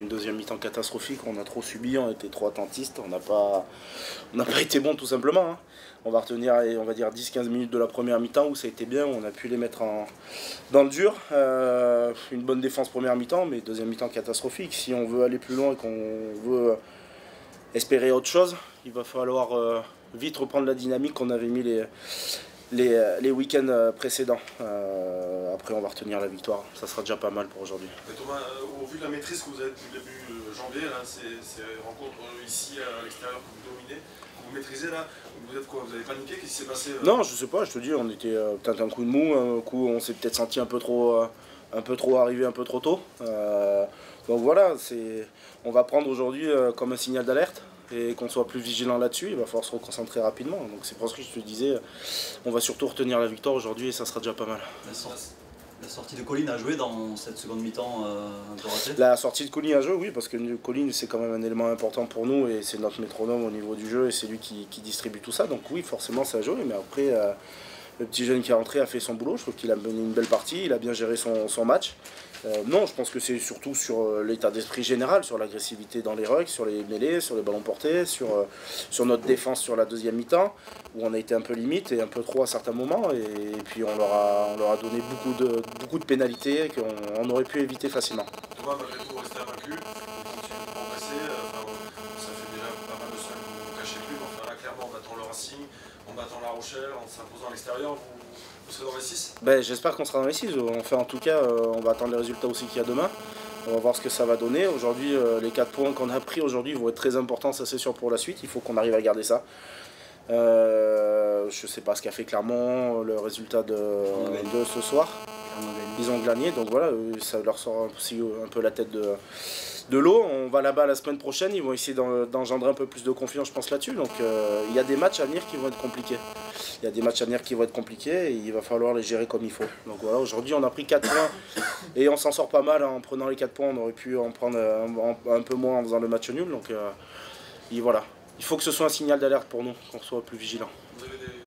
Une deuxième mi-temps catastrophique, on a trop subi, on était trop attentistes, on n'a pas été bon tout simplement. Hein. On va retenir, on va dire 10-15 minutes de la première mi-temps où ça a été bien, où on a pu les mettre dans le dur. Une bonne défense première mi-temps, mais deuxième mi-temps catastrophique. Si on veut aller plus loin et qu'on veut espérer autre chose, il va falloir vite reprendre la dynamique qu'on avait mis les week-ends précédents. Après, on va retenir la victoire. Ça sera déjà pas mal pour aujourd'hui. Thomas, au vu de la maîtrise que vous avez depuis le début janvier, là, ces rencontres ici à l'extérieur que vous dominez, que vous maîtrisez là, vous êtes quoi? Vous avez paniqué? Qu'est-ce qui s'est passé? Non, je sais pas, je te dis, on était peut-être un coup de mou, un coup on s'est peut-être senti un peu trop arrivé un peu trop tôt. Donc voilà, on va prendre aujourd'hui comme un signal d'alerte et qu'on soit plus vigilant là-dessus, il va falloir se reconcentrer rapidement. Donc c'est pour ça que je te disais, on va surtout retenir la victoire aujourd'hui et ça sera déjà pas mal. La sortie de Colline a joué dans cette seconde mi-temps un peu ratée. La sortie de Colline a joué, oui, parce que Colline c'est quand même un élément important pour nous et c'est notre métronome au niveau du jeu et c'est lui qui distribue tout ça. Donc oui, forcément ça a joué, mais après le petit jeune qui est rentré a fait son boulot, je trouve qu'il a mené une belle partie, il a bien géré son match. Non, je pense que c'est surtout sur l'état d'esprit général, sur l'agressivité dans les rucks, sur les mêlées, sur les ballons portés, sur notre défense sur la deuxième mi-temps, où on a été un peu limite et un peu trop à certains moments, et puis on leur a donné beaucoup de pénalités qu'on aurait pu éviter facilement. Thomas, malgré tout, vous restez invaincu, vous continuez de progresser, ça fait déjà pas mal de semaines que vous ne vous cachez plus, mais enfin là clairement en battant le Racing, en battant La Rochelle, en s'imposant à l'extérieur, vous serez dans les 6? Ben, j'espère qu'on sera dans les 6. Enfin, en tout cas, on va attendre les résultats aussi qu'il y a demain. On va voir ce que ça va donner. Aujourd'hui, les 4 points qu'on a pris aujourd'hui vont être très importants, ça c'est sûr pour la suite. Il faut qu'on arrive à garder ça. Je ne sais pas ce qu'a fait Clermont, le résultat de ce soir. Ils ont gagné, donc voilà, ça leur sort aussi un peu la tête de l'eau. On va là-bas la semaine prochaine, ils vont essayer d'engendrer un peu plus de confiance, je pense, là-dessus. Donc il y a des matchs à venir qui vont être compliqués. Il y a des matchs à venir qui vont être compliqués et il va falloir les gérer comme il faut. Donc voilà, aujourd'hui on a pris 4 points et on s'en sort pas mal en prenant les 4 points. On aurait pu en prendre un peu moins en faisant le match nul. Donc et voilà, il faut que ce soit un signal d'alerte pour nous, qu'on soit plus vigilants.